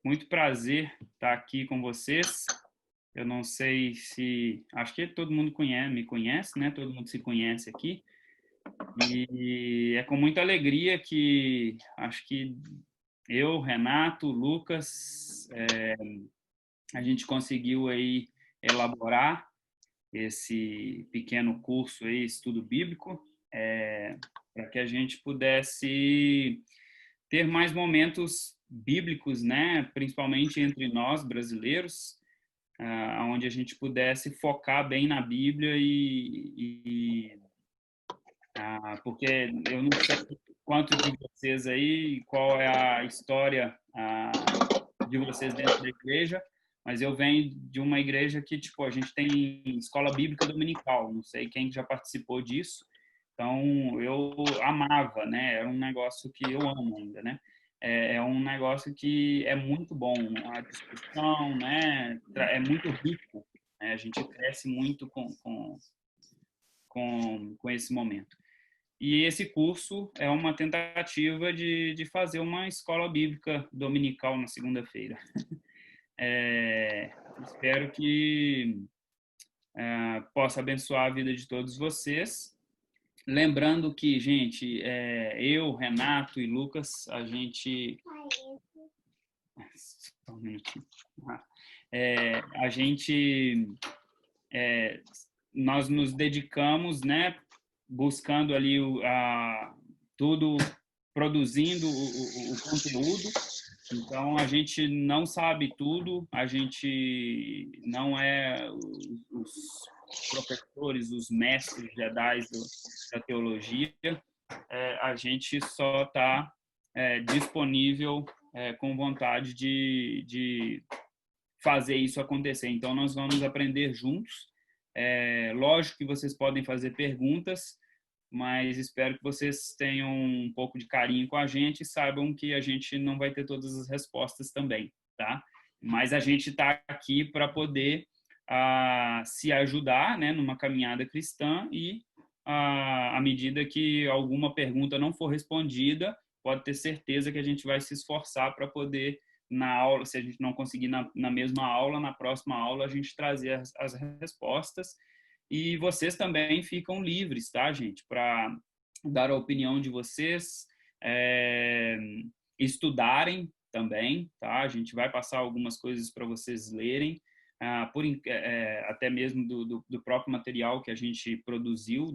Muito prazer estar aqui com vocês. Eu não sei se... Acho que todo mundo me conhece, né? Todo mundo se conhece aqui. E é com muita alegria que acho que eu, Renato, Lucas, a gente conseguiu aí elaborar esse pequeno curso aí, estudo bíblico, para que a gente pudesse ter mais momentos bíblicos, né? Principalmente entre nós brasileiros, onde a gente pudesse focar bem na Bíblia porque eu não sei quanto de vocês aí, qual é a história de vocês dentro da igreja, mas eu venho de uma igreja que, tipo, a gente tem escola bíblica dominical, não sei quem já participou disso, então eu amava, né? Era um negócio que eu amo ainda, né? É um negócio que é muito bom, a discussão, né? É muito rico, né? A gente cresce muito com esse momento. E esse curso é uma tentativa de fazer uma escola bíblica dominical na segunda-feira. Espero que possa abençoar a vida de todos vocês. Lembrando que, gente, eu, Renato e Lucas, a gente... Só um minutinho. A gente... nós nos dedicamos, né, buscando ali tudo, produzindo o conteúdo. Então, a gente não sabe tudo, a gente não é os professores, os mestres Jedi da teologia, a gente só está disponível com vontade de fazer isso acontecer. Então, nós vamos aprender juntos. Lógico que vocês podem fazer perguntas, mas espero que vocês tenham um pouco de carinho com a gente e saibam que a gente não vai ter todas as respostas também, tá? Mas a gente está aqui para poder se ajudar, né, numa caminhada cristã e à medida que alguma pergunta não for respondida, pode ter certeza que a gente vai se esforçar para poder na aula, se a gente não conseguir na mesma aula, na próxima aula a gente trazer as respostas. E vocês também ficam livres, tá, gente, para dar a opinião de vocês, estudarem também, tá? A gente vai passar algumas coisas para vocês lerem, até mesmo do próprio material que a gente produziu,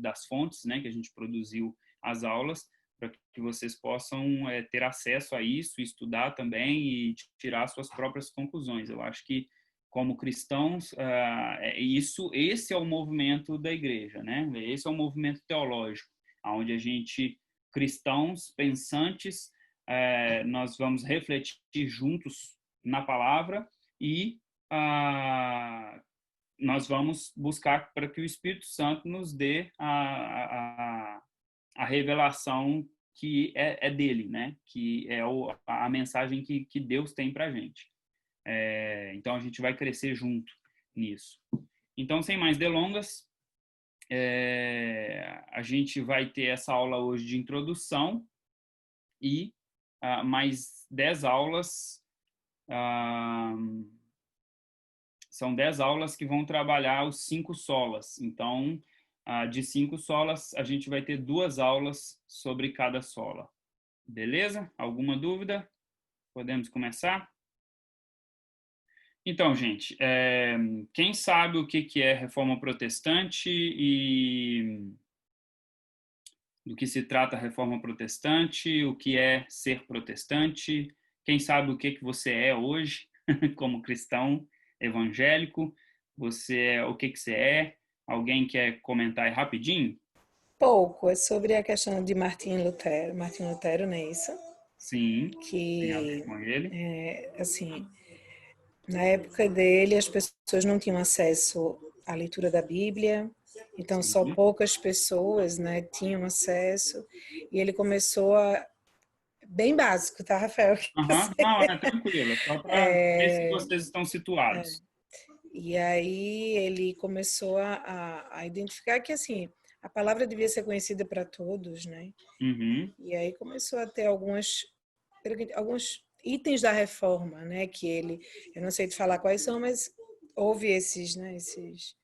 das fontes, né, que a gente produziu as aulas, para que vocês possam ter acesso a isso, estudar também e tirar suas próprias conclusões. Eu acho que como cristãos, esse é o movimento da igreja, né? Esse é o movimento teológico, onde a gente, cristãos, pensantes, nós vamos refletir juntos na palavra e nós vamos buscar para que o Espírito Santo nos dê a revelação que é dele, né? Que é a mensagem que Deus tem para a gente. Então, a gente vai crescer junto nisso. Então, sem mais delongas, a gente vai ter essa aula hoje de introdução e mais 10 aulas. São 10 aulas que vão trabalhar os 5 solas. Então, de 5 solas, a gente vai ter 2 aulas sobre cada sola. Beleza? Alguma dúvida? Podemos começar? Então, gente, quem sabe o que é reforma protestante e do que se trata a reforma protestante, o que é ser protestante, quem sabe o que você é hoje como cristão evangélico, o que você é? Alguém quer comentar aí rapidinho? Pouco, é sobre a questão de Martim Lutero. Martim Lutero, não é isso? Sim, tem a ver Que, com ele. assim, na época dele as pessoas não tinham acesso à leitura da Bíblia, então só Sim. poucas pessoas, né, tinham acesso, e ele começou a... Bem básico, tá, Rafael? Aham. Não, é tranquilo, só para ver se vocês estão situados. E aí ele começou a identificar que, assim, a palavra devia ser conhecida para todos, né? Uhum. E aí começou a ter alguns itens da reforma, né? Que ele, eu não sei te falar quais são, mas houve esses, né? Esses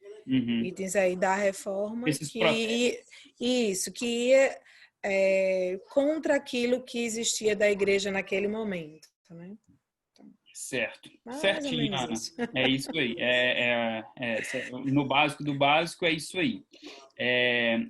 itens aí da reforma Esses protestos. que ia contra aquilo que existia da igreja naquele momento, né? Certo. Mais ou Certinho, menos Ana. isso. É isso aí. No básico do básico, é isso aí.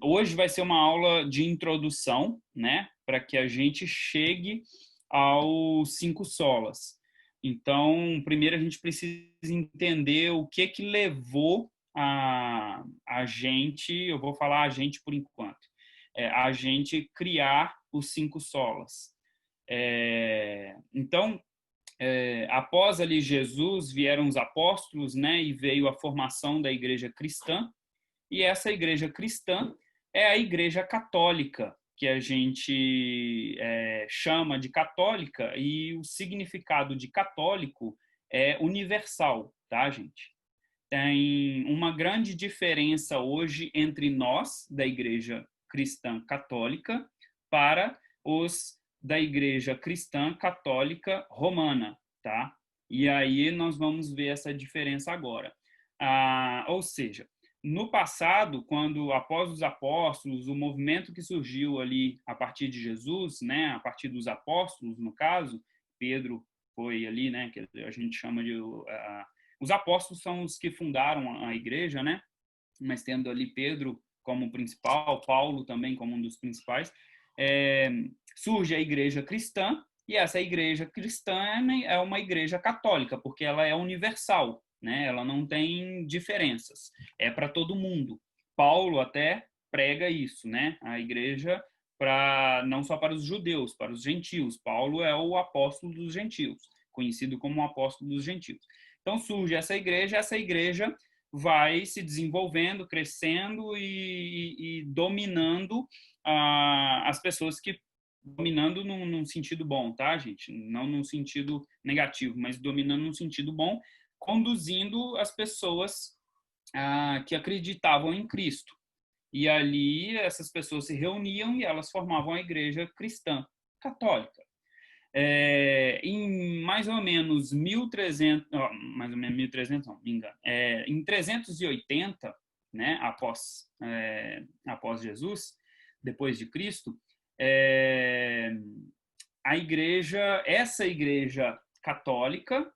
Hoje vai ser uma aula de introdução, né? Para que a gente chegue aos 5 solas. Então, primeiro a gente precisa entender o que levou a gente, eu vou falar a gente por enquanto, a gente criar os 5 solas. Então, após ali Jesus, vieram os apóstolos, né, e veio a formação da igreja cristã, e essa igreja cristã é a igreja católica, que a gente chama de católica, e o significado de católico é universal, tá, gente? Tem uma grande diferença hoje entre nós, da igreja cristã católica, para os da igreja cristã católica romana, tá? E aí nós vamos ver essa diferença agora. Ou seja, no passado, quando após os apóstolos, o movimento que surgiu ali a partir de Jesus, né, a partir dos apóstolos, no caso, Pedro foi ali, né, que a gente chama de os apóstolos são os que fundaram a igreja, né? Mas tendo ali Pedro como principal, Paulo também como um dos principais, surge a igreja cristã, e essa igreja cristã é uma igreja católica, porque ela é universal, né? Ela não tem diferenças, é para todo mundo. Paulo até prega isso, né? A igreja não só para os judeus, para os gentios. Paulo é o apóstolo dos gentios, conhecido como o apóstolo dos gentios. Então surge essa igreja vai se desenvolvendo, crescendo e dominando as pessoas que dominando num sentido bom, tá, gente? Não num sentido negativo, mas dominando num sentido bom, conduzindo as pessoas que acreditavam em Cristo. E ali essas pessoas se reuniam e elas formavam a igreja cristã católica. Em mais ou menos 1300, mais ou menos 1300, não me engano, em 380, né, após Jesus, depois de Cristo, essa igreja católica,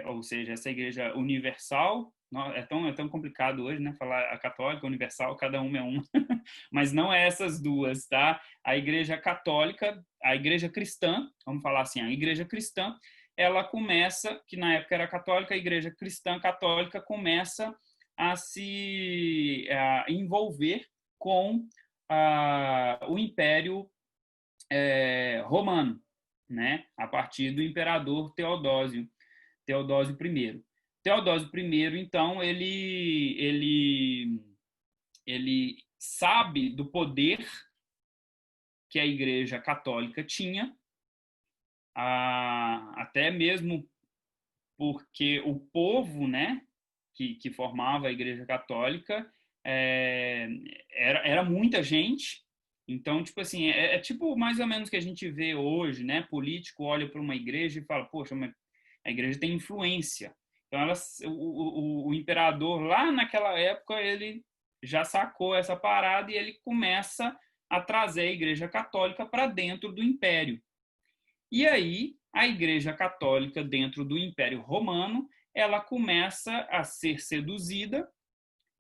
ou seja, essa igreja universal, é tão complicado hoje, né, falar a católica, universal, cada uma é uma, mas não é essas duas, tá? A igreja católica, a igreja cristã, vamos falar assim, a igreja cristã, ela começa, que na época era católica, a igreja cristã católica começa a se envolver com o Império Romano, né? A partir do imperador Teodósio I. Teodósio I, então, ele sabe do poder que a Igreja Católica tinha, até mesmo porque o povo, né, que formava a Igreja Católica era muita gente. Então, tipo assim, tipo mais ou menos o que a gente vê hoje, né? Político olha para uma igreja e fala, poxa, mas a igreja tem influência. Então, o imperador, lá naquela época, ele já sacou essa parada e ele começa a trazer a igreja católica para dentro do império. E aí, a igreja católica, dentro do Império Romano, ela começa a ser seduzida,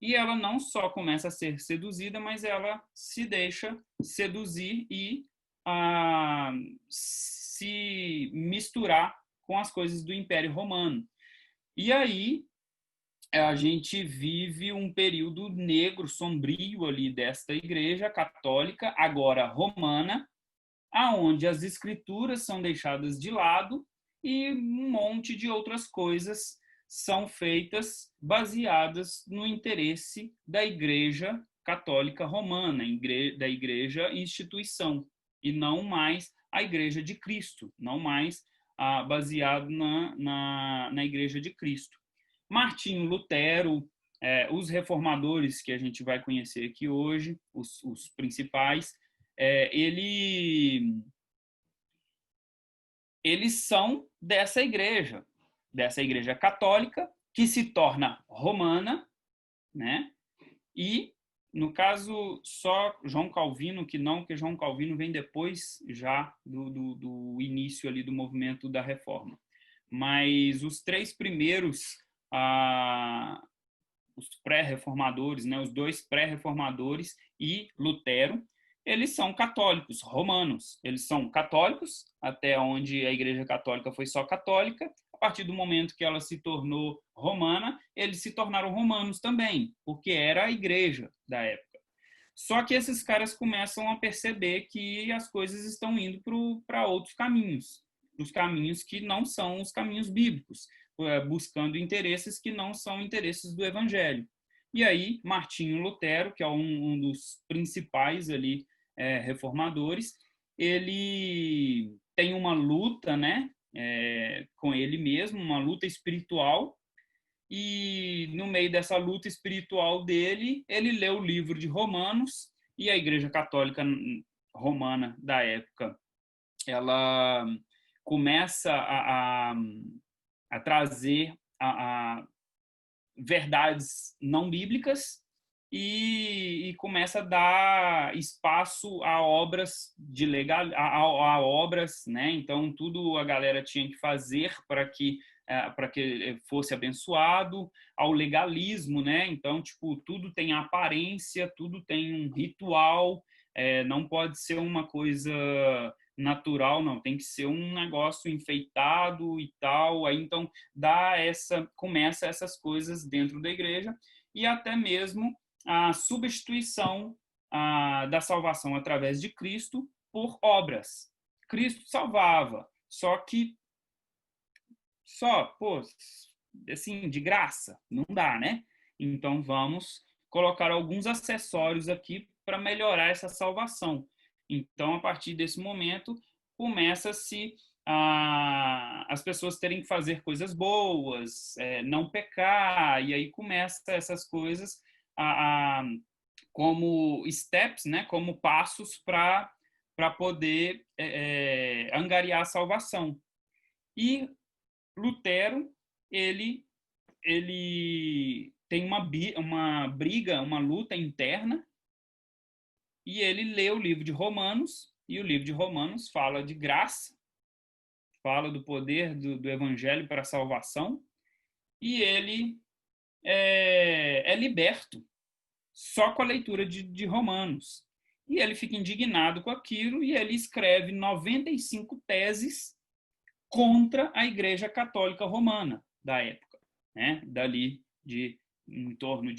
e ela não só começa a ser seduzida, mas ela se deixa seduzir e se misturar com as coisas do Império Romano. E aí a gente vive um período negro, sombrio ali desta igreja católica, agora romana, aonde as escrituras são deixadas de lado e um monte de outras coisas são feitas baseadas no interesse da Igreja Católica Romana, da Igreja instituição, e não mais a Igreja de Cristo, não mais baseado na Igreja de Cristo. Martinho Lutero, os reformadores que a gente vai conhecer aqui hoje, os principais, eles são dessa igreja católica, que se torna romana, né? E, no caso, só João Calvino, que João Calvino vem depois já do início ali do movimento da Reforma. Mas os três primeiros, os pré-reformadores, né, os dois pré-reformadores e Lutero, eles são católicos, romanos. Eles são católicos, até onde a Igreja Católica foi só católica. A partir do momento que ela se tornou romana, eles se tornaram romanos também, porque era a igreja da época. Só que esses caras começam a perceber que as coisas estão indo para outros caminhos, os caminhos que não são os caminhos bíblicos, buscando interesses que não são interesses do Evangelho. E aí, Martinho Lutero, que é um dos principais ali reformadores, ele tem uma luta, né, com ele mesmo, uma luta espiritual, e no meio dessa luta espiritual dele, ele lê o livro de Romanos, e a Igreja Católica Romana da época, ela começa a trazer verdades não bíblicas e começa a dar espaço a obras de legal, a obras, né? Então tudo a galera tinha que fazer para que fosse abençoado, ao legalismo, né? Então tipo tudo tem aparência, tudo tem um ritual, não pode ser uma coisa natural, não, tem que ser um negócio enfeitado e tal. Aí então começa essas coisas dentro da igreja, e até mesmo a substituição da salvação através de Cristo por obras. Cristo salvava, só que assim, de graça, não dá, né? Então vamos colocar alguns acessórios aqui para melhorar essa salvação. Então, a partir desse momento, começa-se as pessoas terem que fazer coisas boas, não pecar, e aí começa essas coisas como steps, né, como passos para poder angariar a salvação. E Lutero, ele tem uma briga, uma luta interna, e ele lê o livro de Romanos, e o livro de Romanos fala de graça, fala do poder do evangelho para a salvação, e ele é liberto só com a leitura de Romanos. E ele fica indignado com aquilo, e ele escreve 95 teses contra a Igreja Católica Romana da época, né? Dali em torno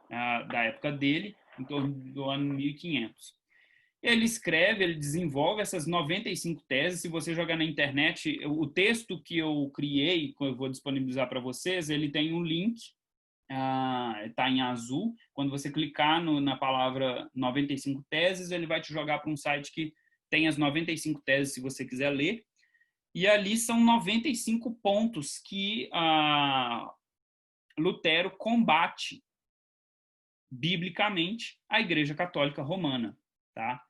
da época dele, em torno do ano 1500. Ele escreve, ele desenvolve essas 95 teses. Se você jogar na internet, o texto que eu criei, que eu vou disponibilizar para vocês, ele tem um link, está em azul. Quando você clicar na palavra 95 teses, ele vai te jogar para um site que tem as 95 teses, se você quiser ler. E ali são 95 pontos que Lutero combate biblicamente a Igreja Católica Romana, tá?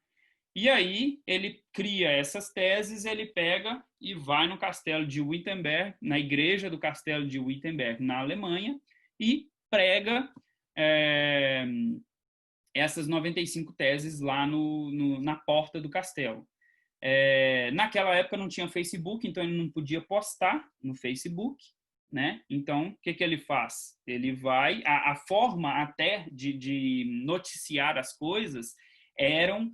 E aí ele cria essas teses, ele pega e vai no castelo de Wittenberg, na igreja do castelo de Wittenberg, na Alemanha, e prega essas 95 teses lá na porta do castelo. Naquela época não tinha Facebook, então ele não podia postar no Facebook, né? Então, o que ele faz? Ele vai... A forma até de noticiar as coisas eram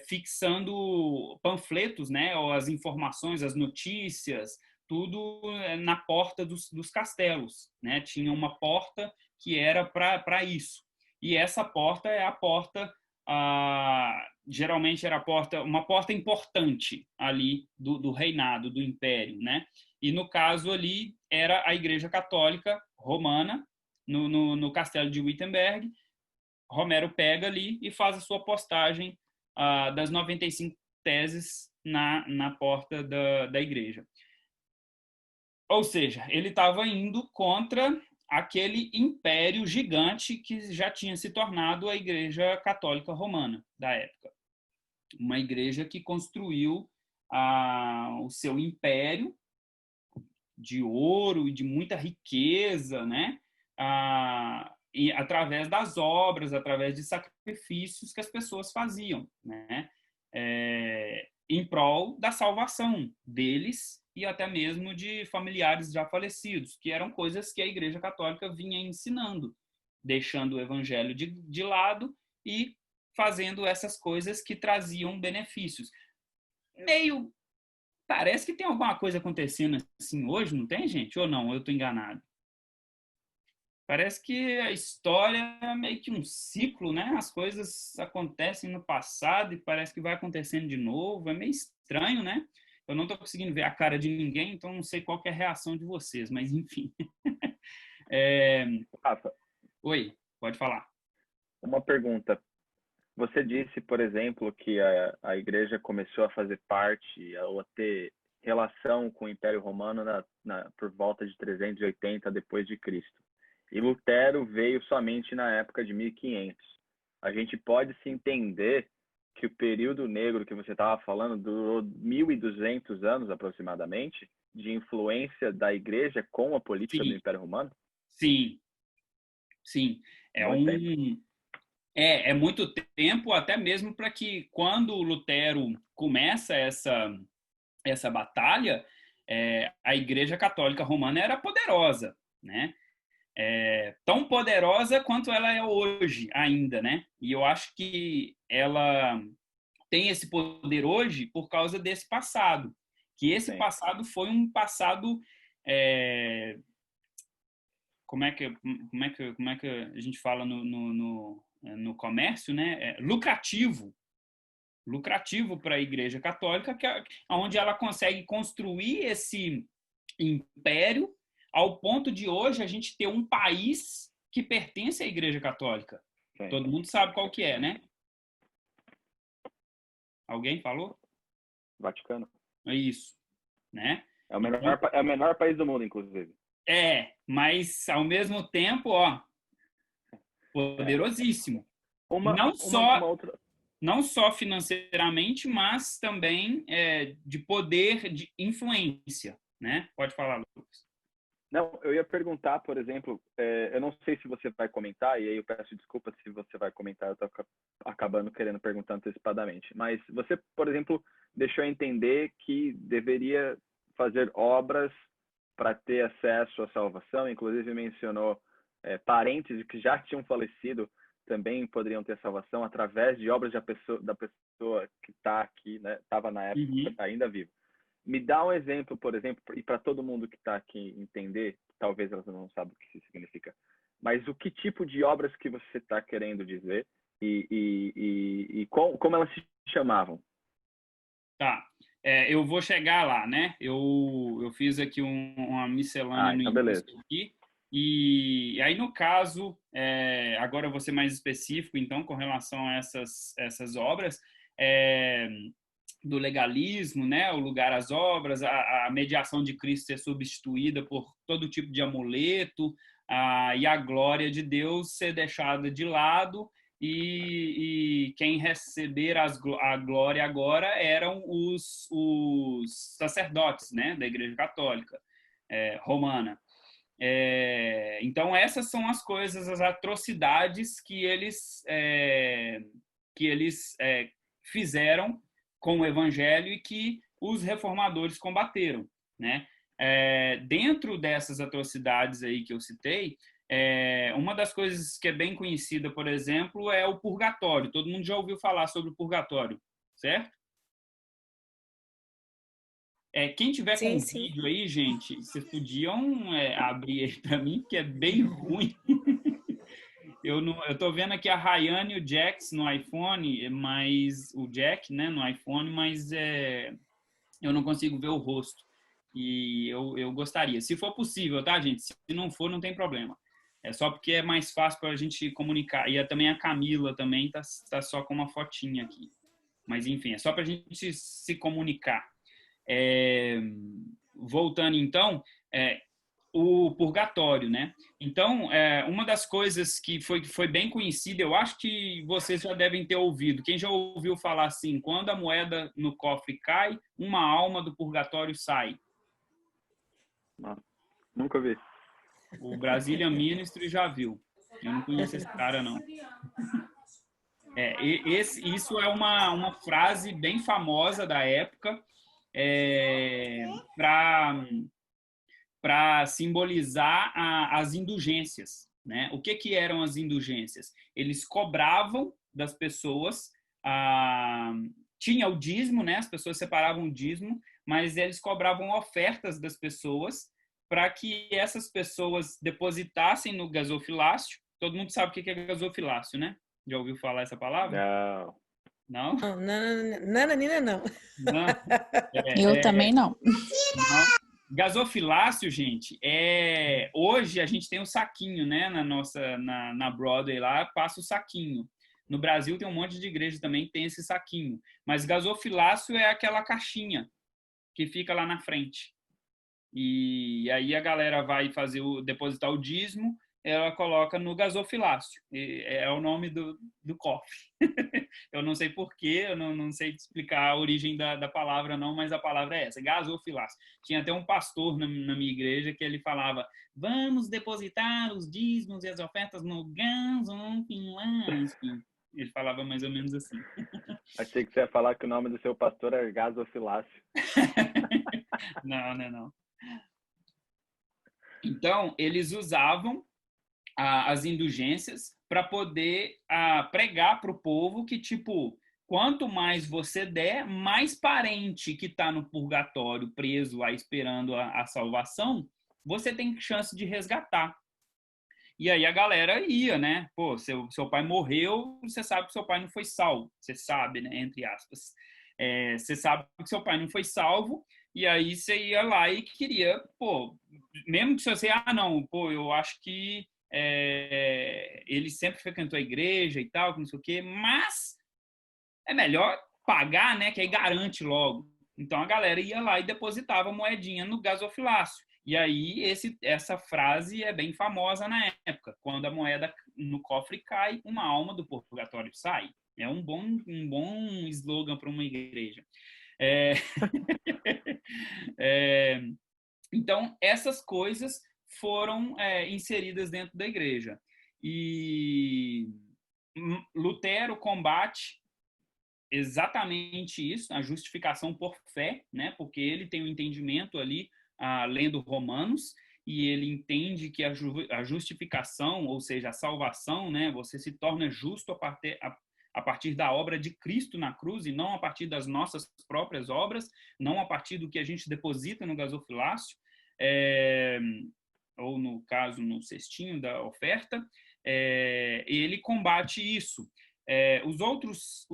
fixando panfletos, né? Ou as informações, as notícias, tudo na porta dos castelos, né? Tinha uma porta que era para isso. E essa porta é a porta... geralmente era uma porta importante ali do reinado, do império, né? E no caso ali era a Igreja Católica Romana, no castelo de Wittenberg. Romero pega ali e faz a sua postagem das 95 teses na porta da igreja. Ou seja, ele estava indo contra aquele império gigante que já tinha se tornado a Igreja Católica Romana da época. Uma igreja que construiu o seu império de ouro e de muita riqueza, né? E através das obras, através de sacrifícios que as pessoas faziam, né? Em prol da salvação deles e até mesmo de familiares já falecidos, que eram coisas que a Igreja Católica vinha ensinando, deixando o evangelho de lado e fazendo essas coisas que traziam benefícios. Meio Parece que tem alguma coisa acontecendo assim hoje, não tem, gente? Ou não? Eu estou enganado. Parece que a história é meio que um ciclo, né? As coisas acontecem no passado e parece que vai acontecendo de novo. É meio estranho, né? Eu não estou conseguindo ver a cara de ninguém, então não sei qual que é a reação de vocês, mas enfim. Rafa, Oi, pode falar. uma pergunta. Você disse, por exemplo, que a igreja começou a fazer parte ou a ter relação com o Império Romano por volta de 380 depois de Cristo. E Lutero veio somente na época de 1500. A gente pode se entender que o período negro que você estava falando durou 1.200 anos aproximadamente de influência da igreja com a política do Império Romano? Sim. É muito tempo, até mesmo para que quando Lutero começa essa batalha, a Igreja Católica Romana era poderosa, né? Tão poderosa quanto ela é hoje ainda, né? E eu acho que ela tem esse poder hoje por causa desse passado, que esse Sim. passado foi um passado como é que a gente fala no comércio, né? Lucrativo para a Igreja Católica, onde ela consegue construir esse império ao ponto de hoje a gente ter um país que pertence à Igreja Católica. Sim. Todo mundo sabe qual que é, né? Alguém falou? Vaticano. É isso, né? É o menor país do mundo, inclusive. Mas ao mesmo tempo, poderosíssimo. Não só financeiramente, mas também de poder, de influência, né? Pode falar, Lucas. Não, eu ia perguntar, por exemplo, eu não sei se você vai comentar, e aí eu peço desculpa se você vai comentar, eu estou acabando querendo perguntar antecipadamente, mas você, por exemplo, deixou entender que deveria fazer obras para ter acesso à salvação, inclusive mencionou parentes que já tinham falecido também poderiam ter salvação através de obras da pessoa que está aqui, né? Estava na época ainda viva. Me dá um exemplo, por exemplo, e para todo mundo que está aqui entender, talvez elas não saibam o que isso significa, mas o que tipo de obras que você está querendo dizer e como elas se chamavam? Tá. Eu vou chegar lá, né? Eu fiz aqui uma miscelânea então no início aqui. E aí, no caso, agora eu vou ser mais específico, então, com relação a essas obras, do legalismo, né? O lugar às obras, a mediação de Cristo ser substituída por todo tipo de amuleto, e a glória de Deus ser deixada de lado, e quem receber a glória agora eram os sacerdotes, né? Da Igreja Católica Romana. Então essas são as coisas, as atrocidades que eles fizeram com o Evangelho e que os reformadores combateram, né? Dentro dessas atrocidades aí que eu citei, uma das coisas que é bem conhecida, por exemplo, é o purgatório. Todo mundo já ouviu falar sobre o purgatório, certo? Quem tiver com vídeo aí, gente, vocês podiam abrir ele para mim, que é bem ruim. Eu tô vendo aqui a Rayane e o Jax no iPhone, mas o Jack, né, no iPhone, mas eu não consigo ver o rosto. E eu gostaria, se for possível, tá, gente? Se não for, não tem problema. É só porque é mais fácil para a gente comunicar. E também a Camila também tá só com uma fotinha aqui. Mas enfim, é só para a gente se comunicar. Voltando então, o purgatório, né? Então, uma das coisas que foi bem conhecida, eu acho que vocês já devem ter ouvido. Quem já ouviu falar assim, quando a moeda no cofre cai, uma alma do purgatório sai. Não, nunca vi. O Brazilian Ministry já viu. Eu não conheço esse cara, não. Isso é uma frase bem famosa da época, para simbolizar as indulgências, né? O que eram as indulgências? Eles cobravam das pessoas, tinha o dízimo, né? As pessoas separavam o dízimo, mas eles cobravam ofertas das pessoas para que essas pessoas depositassem no gasofilácio. Todo mundo sabe o que é gasofilácio, né? Já ouviu falar essa palavra? Não. Não? Nananina, não. Não. Eu também não. Não. Gasofilácio, gente, hoje a gente tem um saquinho, né? Na Broadway lá, passa o saquinho. No Brasil tem um monte de igreja também que tem esse saquinho. Mas gasofilácio é aquela caixinha que fica lá na frente. E aí a galera vai depositar o dízimo, ela coloca no gasofilácio. É o nome do cofre. Eu não sei porquê, eu não sei explicar a origem da palavra, não, mas a palavra é essa, gasofilácio. Tinha até um pastor na minha igreja que ele falava: vamos depositar os dízimos e as ofertas no gasofilácio. Ele falava mais ou menos assim. Achei que você ia falar que o nome do seu pastor era gasofilácio. Não. Então, eles usavam as indulgências para poder pregar para o povo que, tipo, quanto mais você der, mais parente que está no purgatório, preso lá, esperando a salvação, você tem chance de resgatar. E aí a galera ia, né? Pô, seu pai morreu, você sabe que seu pai não foi salvo. Você sabe, né? Entre aspas. Você sabe que seu pai não foi salvo, e aí você ia lá e queria, pô, mesmo que você, não, pô, eu acho que ele sempre frequentou a igreja e tal, não sei o quê, mas é melhor pagar, né? Que aí garante logo. Então a galera ia lá e depositava moedinha no gasofilácio. E aí essa frase é bem famosa na época. Quando a moeda no cofre cai, uma alma do purgatório sai. É um bom slogan para uma igreja. Então, essas coisas foram inseridas dentro da igreja. E Lutero combate exatamente isso, a justificação por fé, né? Porque ele tem um entendimento ali, lendo Romanos, e ele entende que a justificação, ou seja, a salvação, né? Você se torna justo a partir da obra de Cristo na cruz, e não a partir das nossas próprias obras, não a partir do que a gente deposita no gasofilácio, ou no caso, no cestinho da oferta. Ele combate isso. Os outros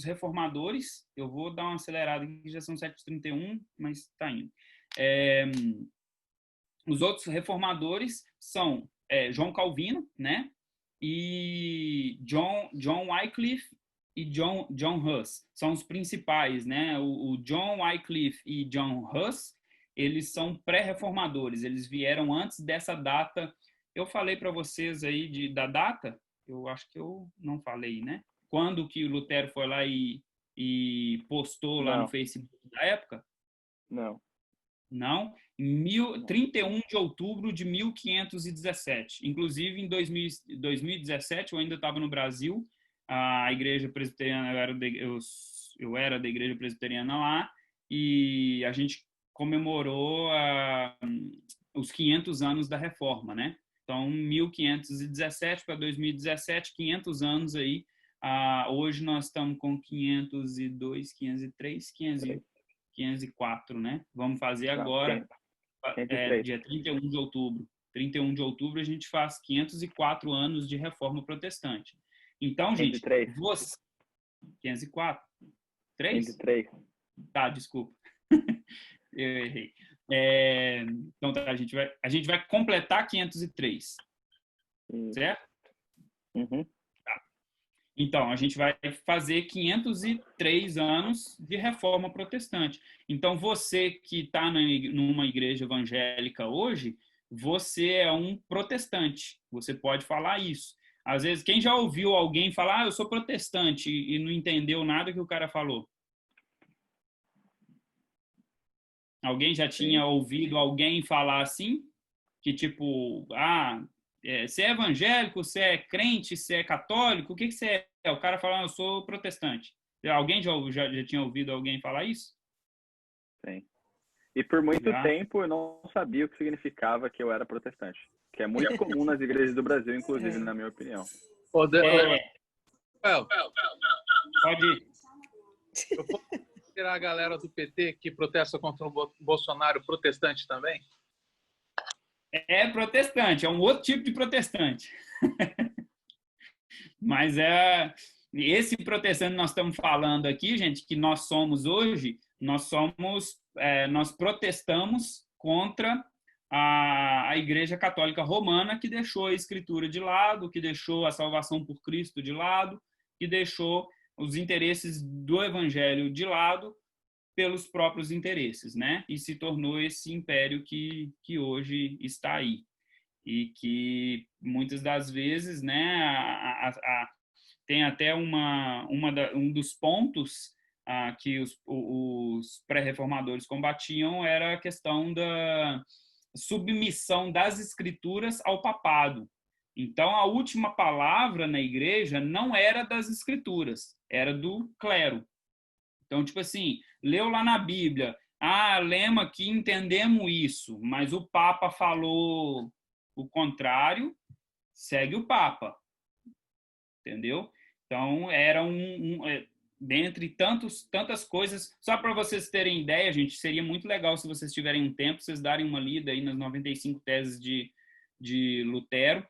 reformadores, eu vou dar uma acelerada aqui, já são 7h31, mas está indo. Os outros reformadores são João Calvino, né? E John Wycliffe e John Huss. São os principais, né? O John Wycliffe e John Huss, eles são pré-reformadores. Eles vieram antes dessa data. Eu falei para vocês aí da data, eu acho que eu não falei, né? Quando que o Lutero foi lá e postou lá no Facebook da época? Não. Não? 31 de outubro de 1517. Inclusive, em 2017, eu ainda estava no Brasil, a igreja presbiteriana, eu era da igreja presbiteriana lá, e a gente comemorou os 500 anos da reforma, né? Então, 1517 para 2017, 500 anos aí. Hoje nós estamos com 502, 503, 504, né? Vamos fazer agora, dia 31 de outubro. 31 de outubro a gente faz 504 anos de reforma protestante. Então, gente, 504? 3? 503. Tá, desculpa. Eu errei. Então, tá, a gente vai completar 503. Certo? Uhum. Tá. Então, a gente vai fazer 503 anos de reforma protestante. Então, você que está numa igreja evangélica hoje, você é um protestante. Você pode falar isso. Às vezes, quem já ouviu alguém falar, eu sou protestante, e não entendeu nada que o cara falou? Alguém já tinha ouvido alguém falar assim? Que tipo, você é evangélico, você é crente, você é católico, o que você é? O cara falando, eu sou protestante. Alguém já tinha ouvido alguém falar isso? Sim. E por muito tempo eu não sabia o que significava que eu era protestante. Que é muito comum nas igrejas do Brasil, inclusive, na minha opinião. Pode ir. Eu posso tirar a galera do PT que protesta contra o Bolsonaro protestante também? É protestante, é um outro tipo de protestante. Mas esse protestante que nós estamos falando aqui, gente, que nós somos hoje, nós protestamos contra a Igreja Católica Romana, que deixou a Escritura de lado, que deixou a salvação por Cristo de lado, que deixou os interesses do Evangelho de lado pelos próprios interesses, né? E se tornou esse império que hoje está aí. E que muitas das vezes, né, tem até um dos pontos que os pré-reformadores combatiam era a questão da submissão das escrituras ao papado. Então, a última palavra na igreja não era das escrituras, era do clero. Então, tipo assim, leu lá na Bíblia, lemos aqui, entendemos isso, mas o Papa falou o contrário, segue o Papa, entendeu? Então, era dentre tantas coisas, só para vocês terem ideia, gente, seria muito legal se vocês tiverem um tempo, vocês darem uma lida aí nas 95 teses de Lutero,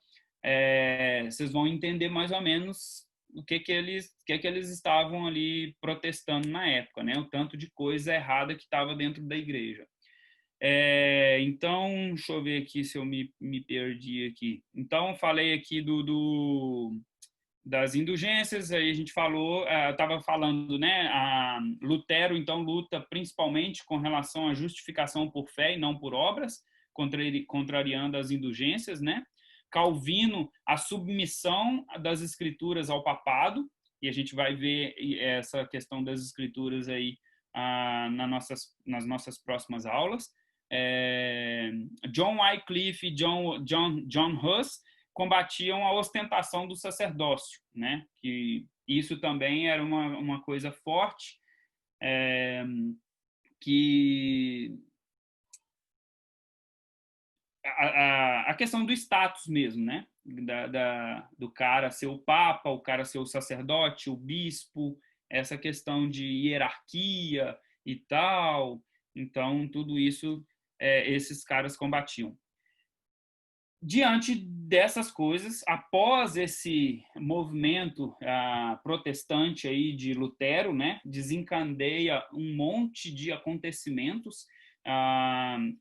vocês vão entender mais ou menos o que eles estavam ali protestando na época, né? O tanto de coisa errada que estava dentro da igreja. Então, deixa eu ver aqui se eu me perdi aqui. Então, falei aqui das indulgências, aí a gente falou, estava falando, né? Lutero, então, luta principalmente com relação à justificação por fé e não por obras, contrariando as indulgências, né? Calvino, a submissão das escrituras ao papado, e a gente vai ver essa questão das escrituras aí nas nossas próximas aulas. John Wycliffe e John Huss combatiam a ostentação do sacerdócio, né? Que isso também era uma coisa forte, que a questão do status mesmo, né? Do cara ser o papa, o cara ser o sacerdote, o bispo, essa questão de hierarquia e tal. Então, tudo isso esses caras combatiam. Diante dessas coisas, após esse movimento protestante aí de Lutero, né, desencadeia um monte de acontecimentos.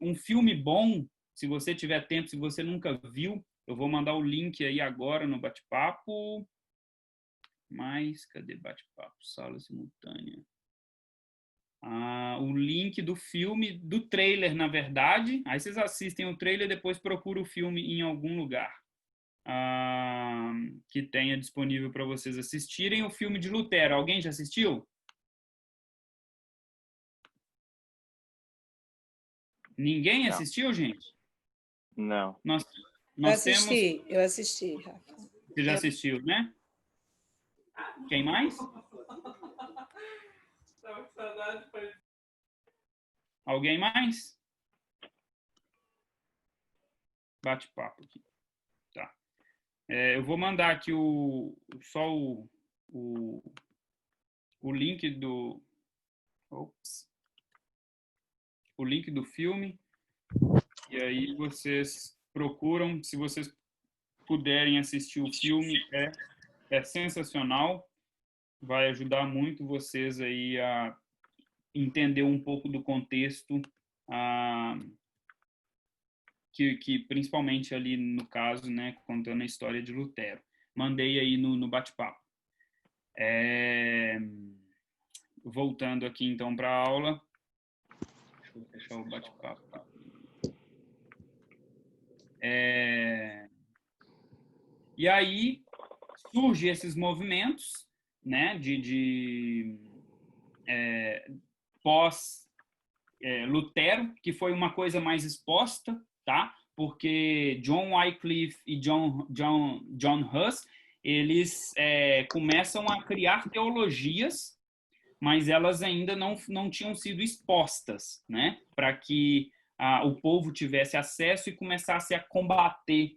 Um filme bom, se você tiver tempo, se você nunca viu, eu vou mandar o link aí agora no bate-papo. Mas, cadê bate-papo? Sala simultânea. O link do filme, do trailer, na verdade. Aí vocês assistem o trailer e depois procuram o filme em algum lugar que tenha disponível para vocês assistirem. O filme de Lutero. Alguém já assistiu? Ninguém assistiu, gente? Não. Eu assisti, Rafa. Você já assistiu, né? Quem mais? Alguém mais? Bate-papo aqui. Tá. Eu vou mandar aqui só o link do... Ops. O link do filme. E aí vocês procuram, se vocês puderem assistir o filme, é sensacional. Vai ajudar muito vocês aí a entender um pouco do contexto, que principalmente ali no caso, né, contando a história de Lutero. Mandei aí no bate-papo. Voltando aqui então para a aula. Deixa eu fechar o bate-papo. E aí surgem esses movimentos, né, pós Lutero, que foi uma coisa mais exposta, tá? Porque John Wycliffe e John Huss, eles começam a criar teologias, mas elas ainda não tinham sido expostas, né? Para que o povo tivesse acesso e começasse a combater,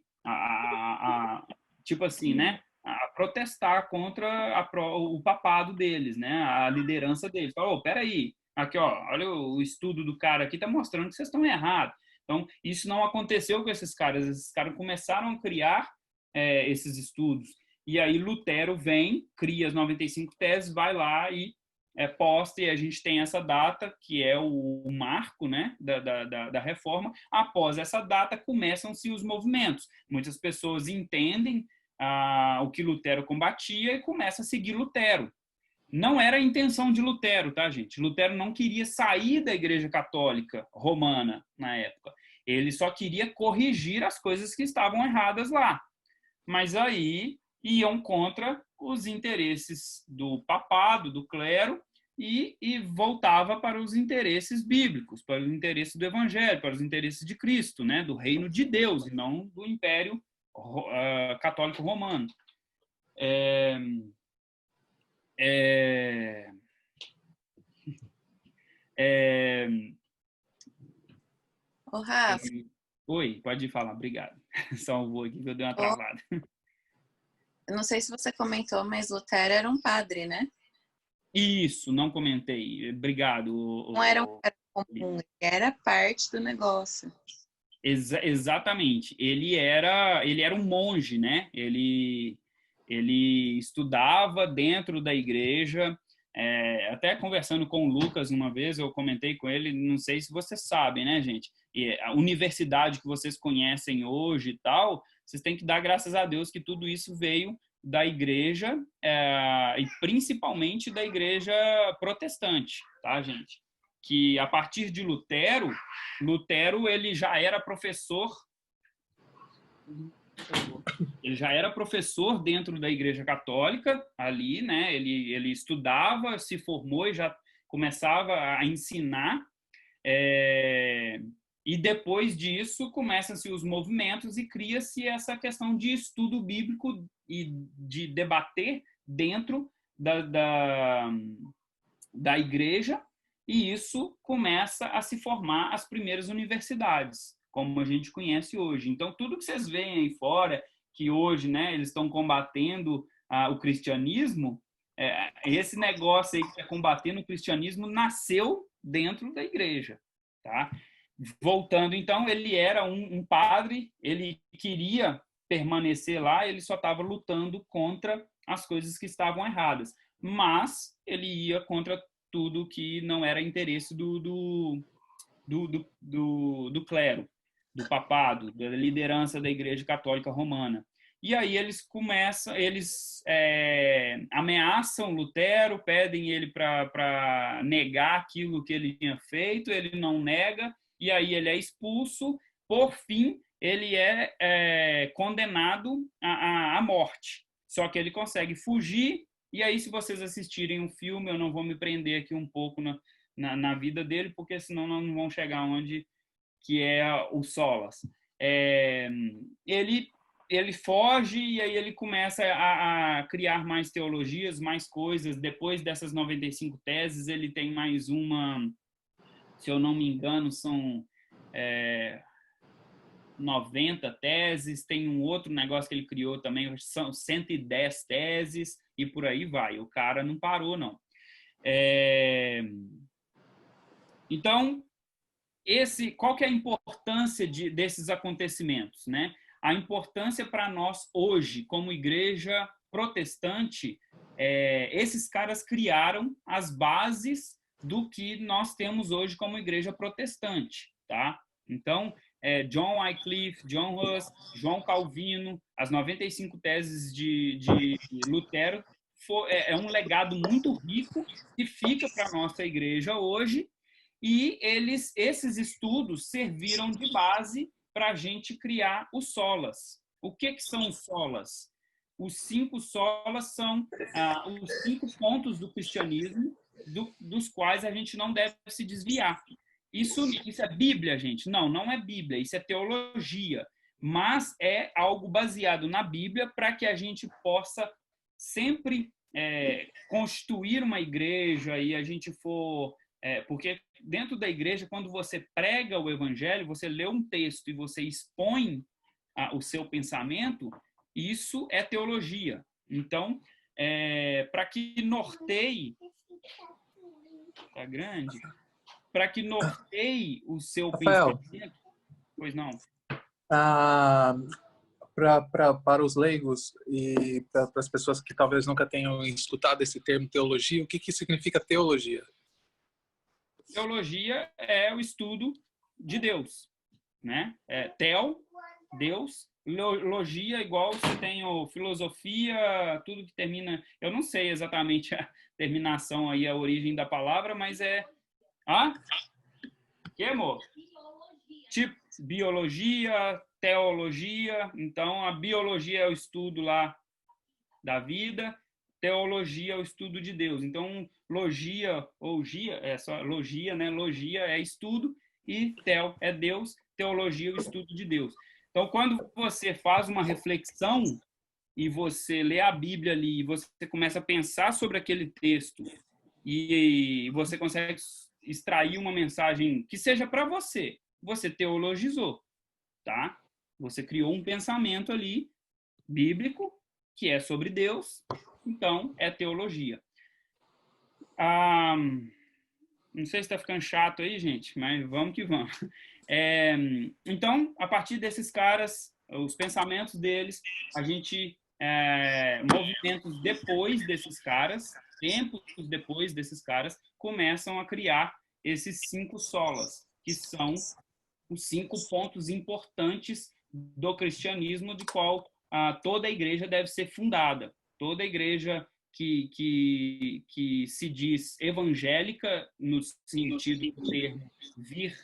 tipo assim, né? A protestar contra o papado deles, né? A liderança deles. Falou, peraí, aqui, ó, olha o estudo do cara aqui, tá mostrando que vocês estão errados. Então, isso não aconteceu com esses caras começaram a criar esses estudos. E aí Lutero vem, cria as 95 teses, vai lá e posta, e a gente tem essa data, que é o marco, né, da reforma. Após essa data, começam-se os movimentos. Muitas pessoas entendem o que Lutero combatia e começam a seguir Lutero. Não era a intenção de Lutero, tá, gente? Lutero não queria sair da Igreja Católica Romana na época. Ele só queria corrigir as coisas que estavam erradas lá. Mas aí iam contra os interesses do papado, do clero, e voltava para os interesses bíblicos, para os interesses do Evangelho, para os interesses de Cristo, né? Do reino de Deus, e não do Império Católico Romano. Ô, Rafa. Oi, pode falar, obrigado. Só um voo aqui que eu dei uma travada. Eu não sei se você comentou, mas Lutero era um padre, né? Isso, não comentei. Obrigado. Não era um cara comum, era parte do negócio. Exatamente. Ele era um monge, né? Ele estudava dentro da igreja. Até conversando com o Lucas uma vez, eu comentei com ele, não sei se vocês sabem, né, gente? E a universidade que vocês conhecem hoje e tal, vocês têm que dar graças a Deus que tudo isso veio da igreja, e principalmente da igreja protestante, tá, gente? Que a partir de Lutero ele já era professor. Ele já era professor dentro da Igreja Católica ali, né? Ele estudava, se formou e já começava a ensinar. E depois disso começam-se os movimentos e cria-se essa questão de estudo bíblico e de debater dentro da igreja, e isso começa a se formar as primeiras universidades, como a gente conhece hoje. Então, tudo que vocês veem aí fora, que hoje, né, eles estão combatendo o cristianismo, esse negócio aí que está combatendo o cristianismo nasceu dentro da igreja, tá? Voltando, então, ele era um padre, ele queria permanecer lá, ele só estava lutando contra as coisas que estavam erradas, mas ele ia contra tudo que não era interesse do clero, do papado, da liderança da Igreja Católica Romana. E aí eles ameaçam Lutero, pedem ele para negar aquilo que ele tinha feito, ele não nega, e aí ele é expulso. Por fim, ele é condenado à morte. Só que ele consegue fugir, e aí se vocês assistirem um filme, eu não vou me prender aqui um pouco na vida dele, porque senão não vão chegar onde que é o Solas. Ele foge e aí ele começa a criar mais teologias, mais coisas. Depois dessas 95 teses, ele tem mais uma, se eu não me engano, são 90 teses. Tem um outro negócio que ele criou também, são 110 teses, e por aí vai. O cara não parou, não. Então, qual que é a importância desses acontecimentos, né? A importância para nós hoje, como igreja protestante, esses caras criaram as bases do que nós temos hoje como igreja protestante, tá? Então, John Wycliffe, John Huss, João Calvino, as 95 teses de Lutero, é um legado muito rico que fica para a nossa igreja hoje, e esses estudos serviram de base para a gente criar os solas. O que são os solas? os 5 solas são os 5 pontos do cristianismo dos quais a gente não deve se desviar. Isso é Bíblia, gente? Não, não é Bíblia, isso é teologia. Mas é algo baseado na Bíblia para que a gente possa sempre constituir uma igreja e a gente for... porque dentro da igreja, quando você prega o evangelho, você lê um texto e você expõe o seu pensamento, isso é teologia. Então, para que norteie... Tá grande? Para que norteie o seu Rafael, pensamento... Pois não. Para os leigos e para as pessoas que talvez nunca tenham escutado esse termo teologia, o que significa teologia? Teologia é o estudo de Deus, né? Tel, Deus, logia igual você tem filosofia, tudo que termina... Eu não sei exatamente a terminação aí, a origem da palavra, mas que, amor? Tipo, biologia, teologia. Então, a biologia é o estudo lá da vida, teologia é o estudo de Deus. Então, logia, só logia, né? Logia é estudo e tel é Deus, teologia é o estudo de Deus. Então, quando você faz uma reflexão e você lê a Bíblia ali, e você começa a pensar sobre aquele texto e você consegue extrair uma mensagem que seja para você, você teologizou, tá? Você criou um pensamento ali bíblico que é sobre Deus, então é teologia. Não sei se está ficando chato aí, gente, mas vamos que vamos. Então, a partir desses caras, os pensamentos deles, a gente, movimentos depois desses caras, tempos depois desses caras, começam a criar esses 5 solas, que são os 5 pontos importantes do cristianismo, de qual toda a igreja deve ser fundada. Toda a igreja que se diz evangélica, no sentido do termo vir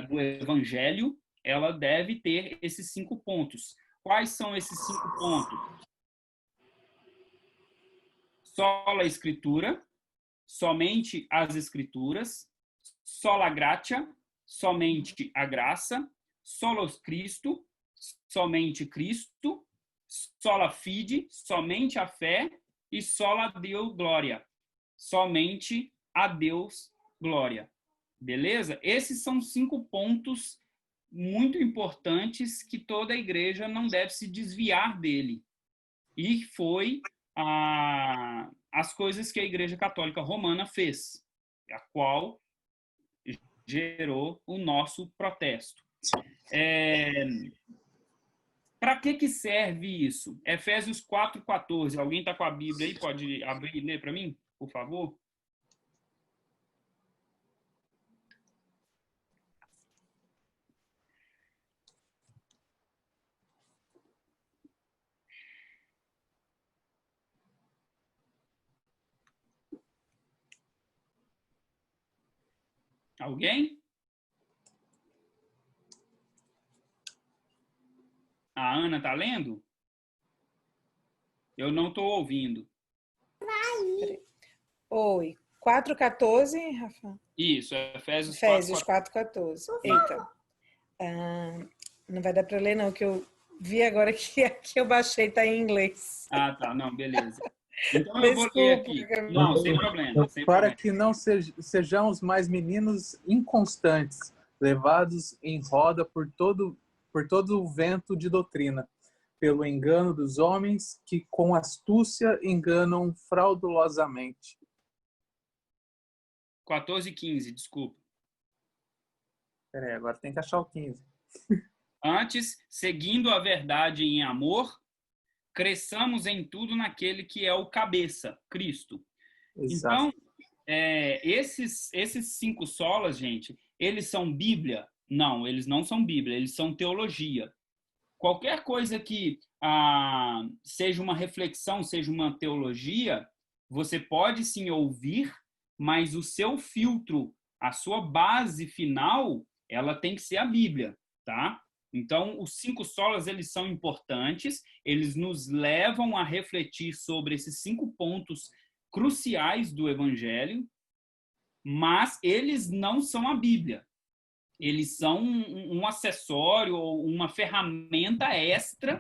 do evangelho, ela deve ter esses 5 pontos. Quais são esses 5 pontos? Sola Escritura, somente as Escrituras, sola gratia, somente a graça, solos Cristo, somente Cristo, sola fide, somente a fé, e sola Deo glória, somente a Deus glória. Beleza? Esses são 5 pontos muito importantes que toda a igreja não deve se desviar dele. E foi as coisas que a Igreja Católica Romana fez, a qual gerou o nosso protesto. Para que serve isso? Efésios 4:14. Alguém está com a Bíblia aí? Pode abrir e ler para mim, por favor? Alguém? A Ana está lendo? Eu não estou ouvindo. Oi. 4:14, Rafa? Isso, Efésios 4:14. Eita. Não vai dar para ler, não, que eu vi agora que aqui eu baixei, está em inglês. Tá. Não, beleza. Então eu vou ler aqui. Não, sem problema. Para que não sejamos mais meninos inconstantes, levados em roda por todo o vento de doutrina, pelo engano dos homens que com astúcia enganam fraudulosamente. 14:15, desculpa. Peraí, agora tem que achar o 15. Antes, seguindo a verdade em amor, cresçamos em tudo naquele que é o cabeça, Cristo. Exato. Então, esses 5 solas, gente, eles são Bíblia? Não, eles não são Bíblia, eles são teologia. Qualquer coisa que seja uma reflexão, seja uma teologia, você pode sim ouvir, mas o seu filtro, a sua base final, ela tem que ser a Bíblia, tá? Então, os 5 solas, eles são importantes, eles nos levam a refletir sobre esses 5 pontos cruciais do Evangelho, mas eles não são a Bíblia. Eles são um acessório ou uma ferramenta extra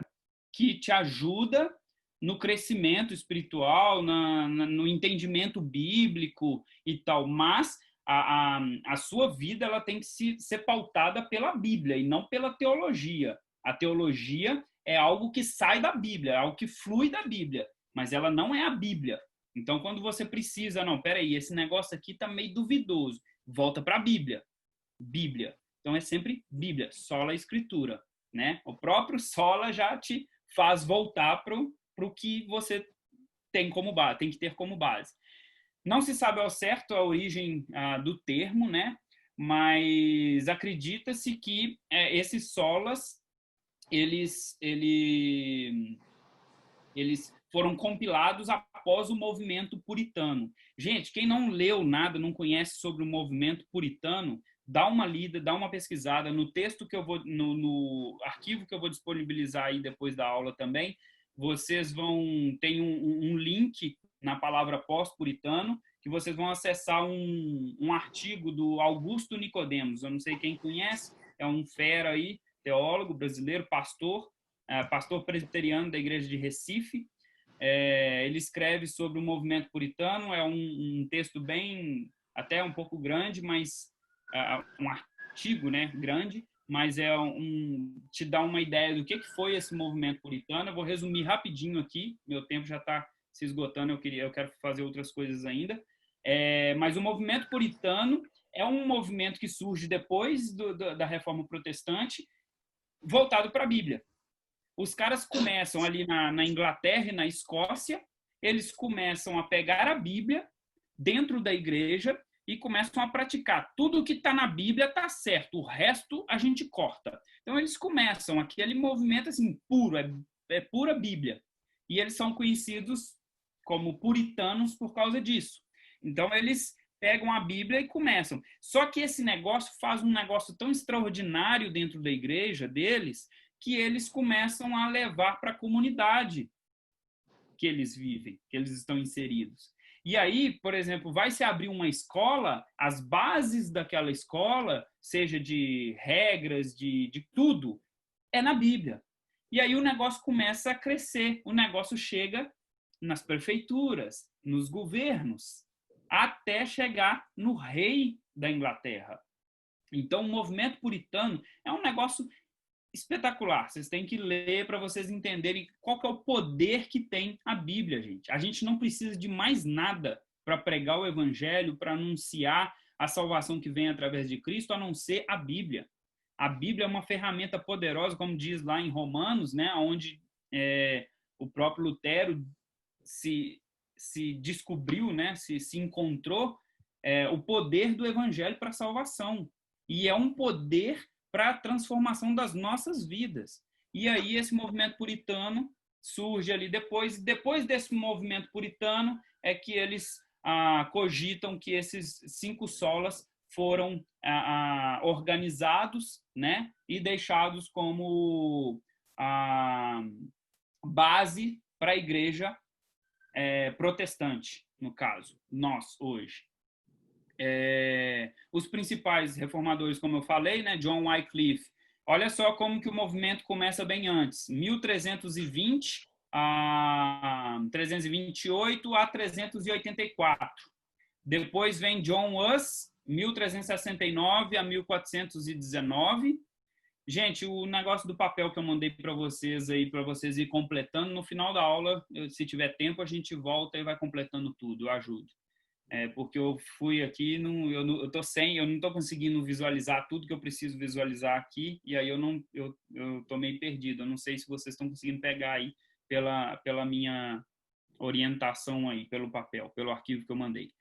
que te ajuda no crescimento espiritual, no entendimento bíblico e tal, mas a sua vida ela tem que ser pautada pela Bíblia e não pela teologia. A teologia é algo que sai da Bíblia, é algo que flui da Bíblia, mas ela não é a Bíblia. Então, quando você precisa, não, peraí, esse negócio aqui tá meio duvidoso, volta para a Bíblia. Bíblia. Então, é sempre Bíblia, sola escritura, né? O próprio sola já te faz voltar para o que você tem como base, tem que ter como base. Não se sabe ao certo a origem do termo, né? Mas acredita-se que esses solas eles foram compilados após o movimento puritano. Gente, quem não leu nada, não conhece sobre o movimento puritano, dá uma lida, dá uma pesquisada no texto que eu vou, no arquivo que eu vou disponibilizar aí depois da aula também. Vocês tem um link na palavra pós-puritano que vocês vão acessar um artigo do Augusto Nicodemos. Eu não sei quem conhece, é um fera aí, teólogo brasileiro, pastor presbiteriano da igreja de Recife. Ele escreve sobre o movimento puritano, é um texto bem, até um pouco grande, mas um artigo, né, grande, mas te dá uma ideia do que foi esse movimento puritano. Eu vou resumir rapidinho aqui, meu tempo já está se esgotando, eu quero fazer outras coisas ainda. Mas o movimento puritano é um movimento que surge depois da Reforma Protestante, voltado para a Bíblia. Os caras começam ali na Inglaterra e na Escócia, eles começam a pegar a Bíblia dentro da igreja e começam a praticar. Tudo que está na Bíblia está certo, o resto a gente corta. Então, eles começam aquele movimento assim, puro, é pura Bíblia. E eles são conhecidos como puritanos por causa disso. Então, eles pegam a Bíblia e começam. Só que esse negócio faz um negócio tão extraordinário dentro da igreja deles, que eles começam a levar para a comunidade que eles vivem, que eles estão inseridos. E aí, por exemplo, vai se abrir uma escola, as bases daquela escola, seja de regras, de tudo, é na Bíblia. E aí o negócio começa a crescer, o negócio chega nas prefeituras, nos governos, até chegar no rei da Inglaterra. Então, o movimento puritano é um negócio espetacular. Vocês têm que ler para vocês entenderem qual que é o poder que tem a Bíblia, gente. A gente não precisa de mais nada para pregar o evangelho, para anunciar a salvação que vem através de Cristo, a não ser a Bíblia. A Bíblia é uma ferramenta poderosa, como diz lá em Romanos, né, onde o próprio Lutero se descobriu, né, se encontrou o poder do evangelho para a salvação. E é um poder para a transformação das nossas vidas. E aí esse movimento puritano surge ali depois desse movimento puritano é que eles cogitam que esses 5 solas foram organizados, né, e deixados como base para a igreja protestante, no caso, nós hoje. Os principais reformadores, como eu falei, né, John Wycliffe, olha só como que o movimento começa bem antes, 1320 a 328 a 384. Depois vem John Huss, 1369 a 1419. Gente, o negócio do papel que eu mandei para vocês aí, para vocês ir completando, no final da aula, se tiver tempo, a gente volta e vai completando tudo, eu ajudo. Porque eu fui aqui, eu não estou conseguindo visualizar tudo que eu preciso visualizar aqui, e aí eu estou meio perdido. Eu não sei se vocês estão conseguindo pegar aí pela minha orientação aí, pelo papel, pelo arquivo que eu mandei.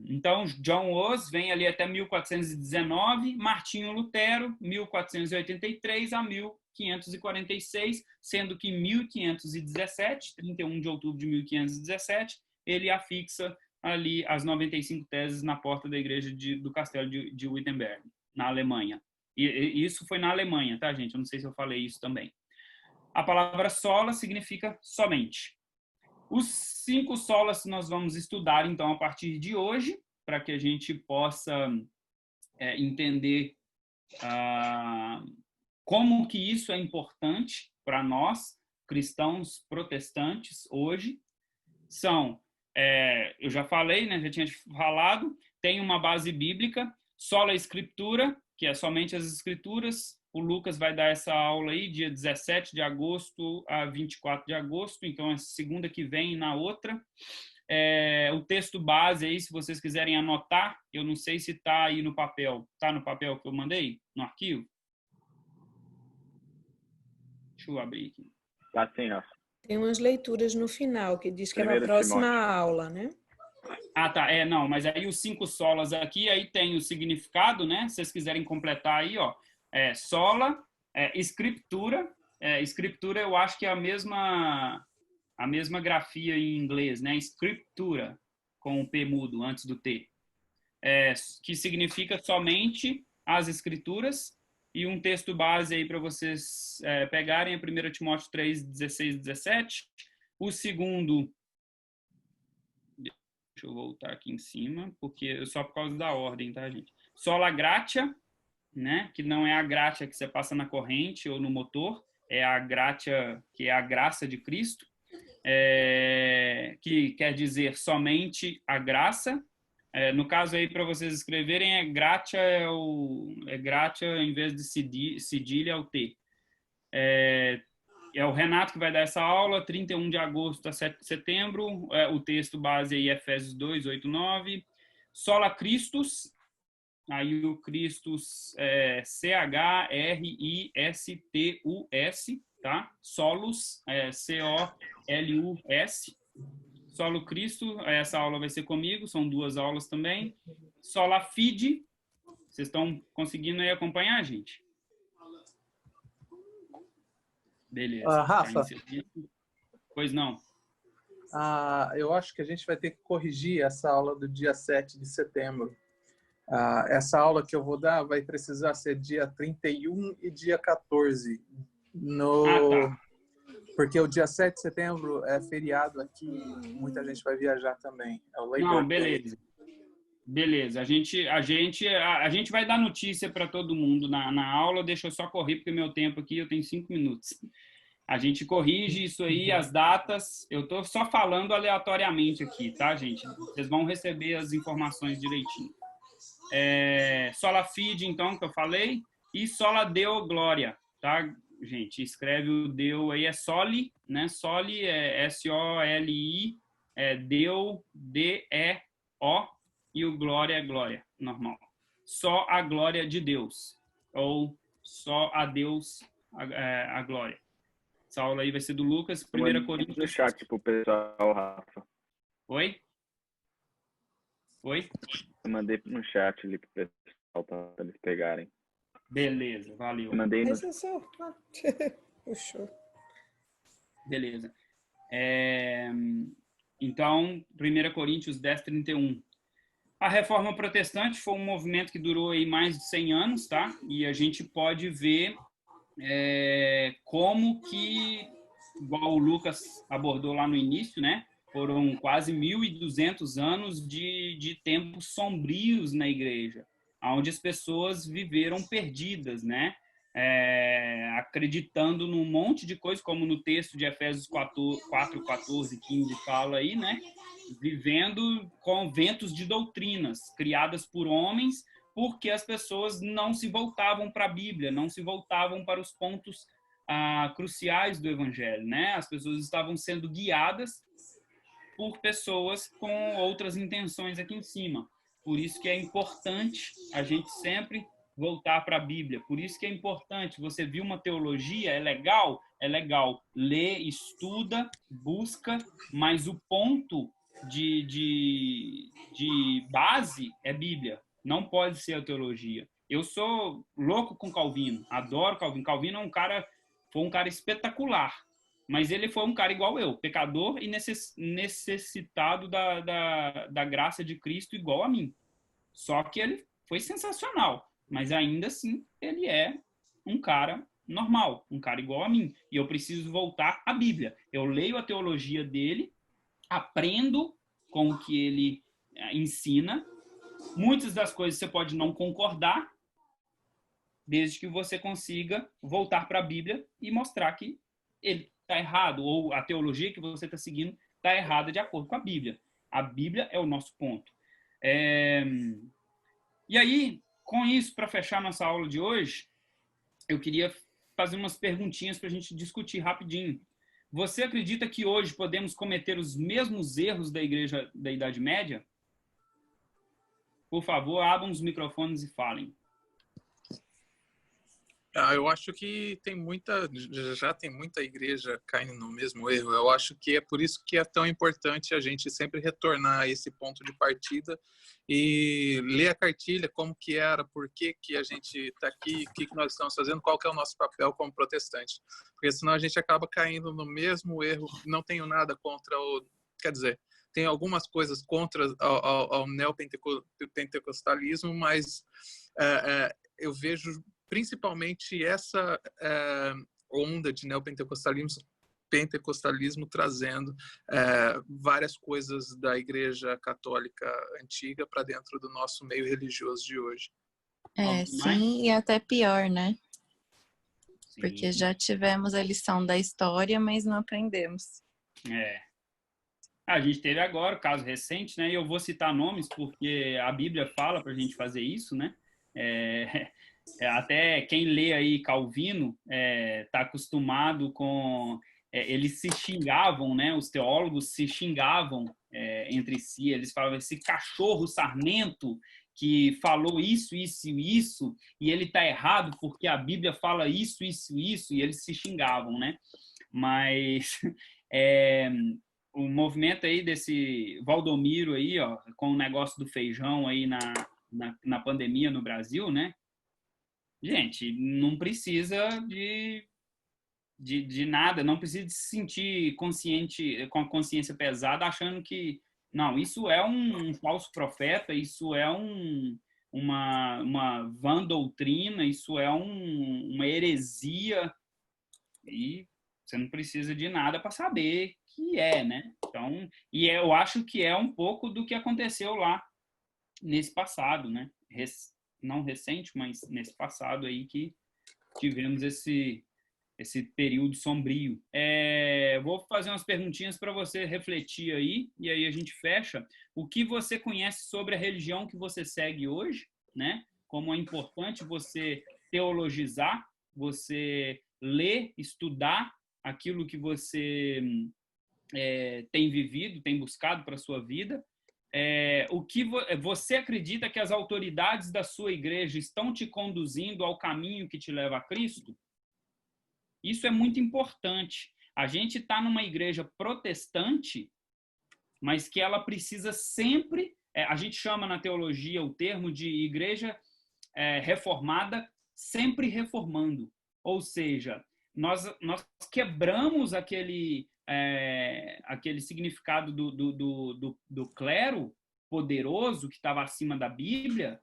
Então, John Huss vem ali até 1419, Martinho Lutero, 1483 a 1546, sendo que em 1517, 31 de outubro de 1517, ele afixa ali as 95 teses na porta da igreja do castelo de Wittenberg, na Alemanha. E isso foi na Alemanha, tá, gente? Eu não sei se eu falei isso também. A palavra sola significa somente. Os 5 solas nós vamos estudar, então, a partir de hoje, para que a gente possa entender como que isso é importante para nós, cristãos protestantes, hoje. São, eu já falei, né, já tinha falado, tem uma base bíblica, sola escritura, que é somente as escrituras. O Lucas vai dar essa aula aí, dia 17 de agosto a 24 de agosto, então é segunda que vem e na outra. O texto base aí, se vocês quiserem anotar, eu não sei se está aí no papel. Está no papel que eu mandei? No arquivo? Deixa eu abrir aqui. Tá sim, Rafa. Tem umas leituras no final, que diz que é na próxima aula, né? Ah, tá. Não, mas aí os 5 solas aqui, aí tem o significado, né? Se vocês quiserem completar aí, ó. Sola, escritura. Escritura eu acho que é a mesma grafia em inglês, né? Escritura, com o P mudo antes do T. Que significa somente as escrituras. E um texto base aí para vocês pegarem é 1 Timóteo 3, 16, 17. O segundo... Deixa eu voltar aqui em cima, porque só por causa da ordem, tá, gente? Sola gratia, né? Que não é a gratia que você passa na corrente ou no motor, é a gratia, que é a graça de Cristo, que quer dizer somente a graça. No caso aí, para vocês escreverem, gratia gratia, em vez de cedilha, é o T. É o Renato que vai dar essa aula, 31 de agosto a 7 de setembro. O texto base aí é Efésios 2, 8, 9. Sola Christus, aí o Christus é C-H-R-I-S-T-U-S, tá? Solos, C-O-L-U-S. Solo Cristo, essa aula vai ser comigo, são 2 aulas também. Sola Fide, vocês estão conseguindo aí acompanhar, gente? Beleza. Rafa, pois não. Eu acho que a gente vai ter que corrigir essa aula do dia 7 de setembro. Essa aula que eu vou dar vai precisar ser dia 31 e dia 14. Tá. Porque o dia 7 de setembro é feriado aqui, muita gente vai viajar também. Não, beleza. Beleza, a gente vai dar notícia para todo mundo na aula, deixa eu só correr, porque meu tempo aqui, eu tenho 5 minutos. A gente corrige isso aí, as datas, eu estou só falando aleatoriamente aqui, tá, gente? Vocês vão receber as informações direitinho. Sola Fide, então, que eu falei, e Sola Deo Glória, tá, gente? Escreve o Deo aí, é Soli, né? Soli é S-O-L-I, Deo, D-E-O, e o glória é glória, normal. Só a glória de Deus. Ou só a Deus a glória. Essa aula aí vai ser do Lucas, 1 Coríntios... No chat pro pessoal, Rafa. Oi? Oi? Eu mandei no chat ali pro pessoal para eles pegarem. Beleza, valeu. Eu mandei no... Puxou. Beleza. Então, 1 Coríntios 10, 31. A Reforma Protestante foi um movimento que durou aí mais de 100 anos, tá? E a gente pode ver como que, igual o Lucas abordou lá no início, né? Foram quase 1.200 anos de tempos sombrios na igreja, onde as pessoas viveram perdidas, né? Acreditando num monte de coisa, como no texto de Efésios 4, 14, 15 fala aí, né? Vivendo conventos de doutrinas criadas por homens, porque as pessoas não se voltavam para a Bíblia, não se voltavam para os pontos cruciais do Evangelho, né? As pessoas estavam sendo guiadas por pessoas com outras intenções aqui em cima. Por isso que é importante a gente sempre voltar para a Bíblia. Por isso que é importante, você viu uma teologia, é legal, lê, estuda, busca, mas o ponto de base é Bíblia, não pode ser a teologia. Eu sou louco com Calvino, adoro Calvino. Calvino foi um cara espetacular, mas ele foi um cara igual eu, pecador e necessitado da graça de Cristo igual a mim. Só que ele foi sensacional. mas ainda assim ele é um cara normal, um cara igual a mim. E eu preciso voltar à Bíblia. Eu leio a teologia dele, aprendo com o que ele ensina. Muitas das coisas você pode não concordar, desde que você consiga voltar para a Bíblia e mostrar que ele está errado, ou a teologia que você está seguindo está errada de acordo com a Bíblia. A Bíblia é o nosso ponto. E aí, com isso, para fechar nossa aula de hoje, eu queria fazer umas perguntinhas para a gente discutir rapidinho. Você acredita que hoje podemos cometer os mesmos erros da igreja da Idade Média? Por favor, abram os microfones e falem. Eu acho que já tem muita igreja caindo no mesmo erro. Eu acho que é por isso que é tão importante a gente sempre retornar a esse ponto de partida e ler a cartilha, como que era, por que a gente está aqui, o que nós estamos fazendo, qual que é o nosso papel como protestante. Porque senão a gente acaba caindo no mesmo erro. Não tenho nada contra quer dizer, tem algumas coisas contra ao neopentecostalismo, mas eu vejo principalmente essa onda de neopentecostalismo trazendo várias coisas da Igreja Católica antiga para dentro do nosso meio religioso de hoje. Sim, e até pior, né? Sim. Porque já tivemos a lição da história, mas não aprendemos. A gente teve agora o caso recente, né? E eu vou citar nomes porque a Bíblia fala para a gente fazer isso, né? Até quem lê aí Calvino está acostumado com... eles se xingavam, né? Os teólogos se xingavam entre si. Eles falavam, esse cachorro sarnento que falou isso, isso e isso, e ele está errado porque a Bíblia fala isso, isso e isso, e eles se xingavam, né? Mas... o movimento aí desse Valdomiro aí, ó, com o negócio do feijão aí na pandemia no Brasil, né? Gente, não precisa de nada, não precisa de se sentir consciente, com a consciência pesada, achando que, não, isso é um falso profeta, isso é uma vã doutrina, isso é uma heresia, e você não precisa de nada para saber que né? Então, eu acho que é um pouco do que aconteceu lá nesse passado, né? Não recente, mas nesse passado aí que tivemos esse período sombrio. Vou fazer umas perguntinhas para você refletir aí, e aí a gente fecha. O que você conhece sobre a religião que você segue hoje, né? Como é importante você teologizar, você ler, estudar aquilo que você tem vivido, tem buscado para a sua vida. O que você acredita que as autoridades da sua igreja estão te conduzindo ao caminho que te leva a Cristo? Isso é muito importante. A gente está numa igreja protestante, mas que ela precisa sempre... a gente chama na teologia o termo de igreja reformada, sempre reformando. Ou seja, nós quebramos aquele significado do clero poderoso que estava acima da Bíblia,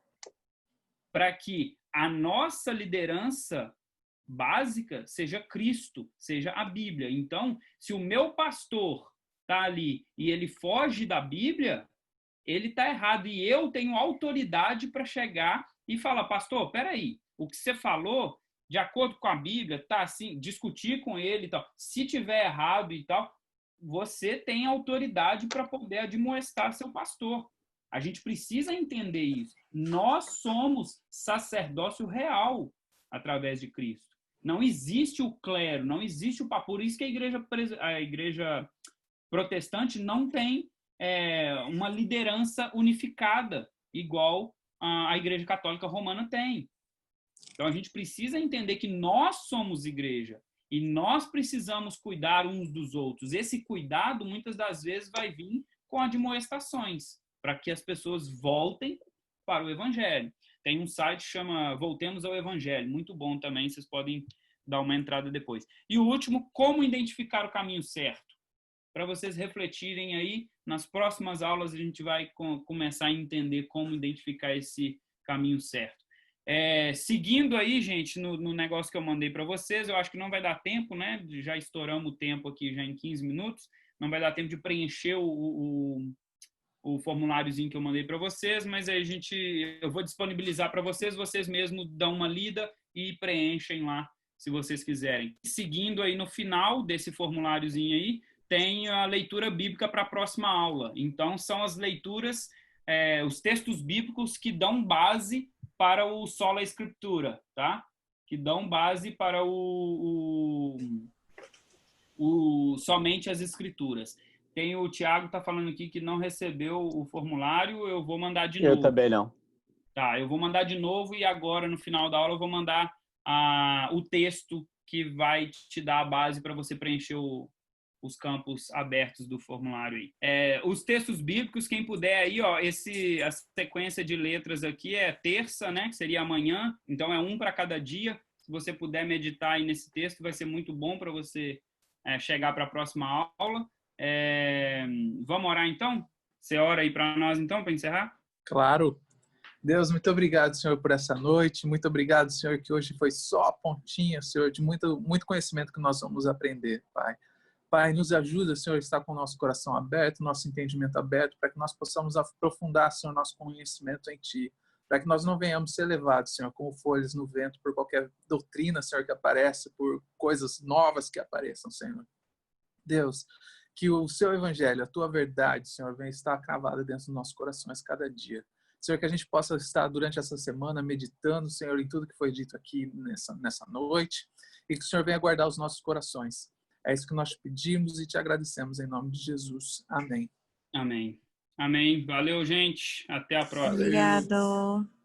para que a nossa liderança básica seja Cristo, seja a Bíblia. Então, se o meu pastor está ali e ele foge da Bíblia, ele está errado. E eu tenho autoridade para chegar e falar, pastor, peraí, o que você falou, de acordo com a Bíblia, tá assim, discutir com ele e tal. Se tiver errado e tal, você tem autoridade para poder admoestar seu pastor. A gente precisa entender isso. Nós somos sacerdócio real através de Cristo. Não existe o clero, não existe o papo. Por isso que a igreja protestante não tem uma liderança unificada, igual a Igreja Católica Romana tem. Então, a gente precisa entender que nós somos igreja e nós precisamos cuidar uns dos outros. Esse cuidado, muitas das vezes, vai vir com admoestações, para que as pessoas voltem para o Evangelho. Tem um site que chama Voltemos ao Evangelho, muito bom também, vocês podem dar uma entrada depois. E o último, como identificar o caminho certo? Para vocês refletirem aí, nas próximas aulas a gente vai começar a entender como identificar esse caminho certo. Seguindo aí, gente, no negócio que eu mandei para vocês, eu acho que não vai dar tempo, né? Já estouramos o tempo aqui já em 15 minutos. Não vai dar tempo de preencher o formuláriozinho que eu mandei para vocês, mas aí eu vou disponibilizar para vocês, vocês mesmos dão uma lida e preenchem lá, se vocês quiserem. Seguindo aí no final desse formuláriozinho aí, tem a leitura bíblica para a próxima aula. Então, são as leituras, os textos bíblicos que dão base para o sola escritura, tá? Que dão base para somente as escrituras. O Tiago está falando aqui que não recebeu o formulário, eu vou mandar de novo. Eu também não. Tá, eu vou mandar de novo e agora, no final da aula, eu vou mandar o texto que vai te dar a base para você preencher os campos abertos do formulário aí. Os textos bíblicos, quem puder aí, ó, a sequência de letras aqui é terça, né, que seria amanhã, então é um para cada dia. Se você puder meditar aí nesse texto, vai ser muito bom para você chegar para a próxima aula. Vamos orar então? Você ora aí para nós então, para encerrar? Claro. Deus, muito obrigado, Senhor, por essa noite. Muito obrigado, Senhor, que hoje foi só a pontinha, Senhor, de muito conhecimento que nós vamos aprender, Pai. Pai, nos ajuda, Senhor, a estar com o nosso coração aberto, nosso entendimento aberto, para que nós possamos aprofundar, Senhor, nosso conhecimento em Ti, para que nós não venhamos ser levados, Senhor, como folhas no vento, por qualquer doutrina, Senhor, que apareça, por coisas novas que apareçam, Senhor. Deus, que o Seu Evangelho, a Tua verdade, Senhor, venha estar cravada dentro dos nossos corações cada dia. Senhor, que a gente possa estar durante essa semana meditando, Senhor, em tudo que foi dito aqui nessa noite, e que o Senhor venha guardar os nossos corações. É isso que nós pedimos e te agradecemos em nome de Jesus. Amém. Amém. Amém. Valeu, gente. Até a próxima. Obrigado.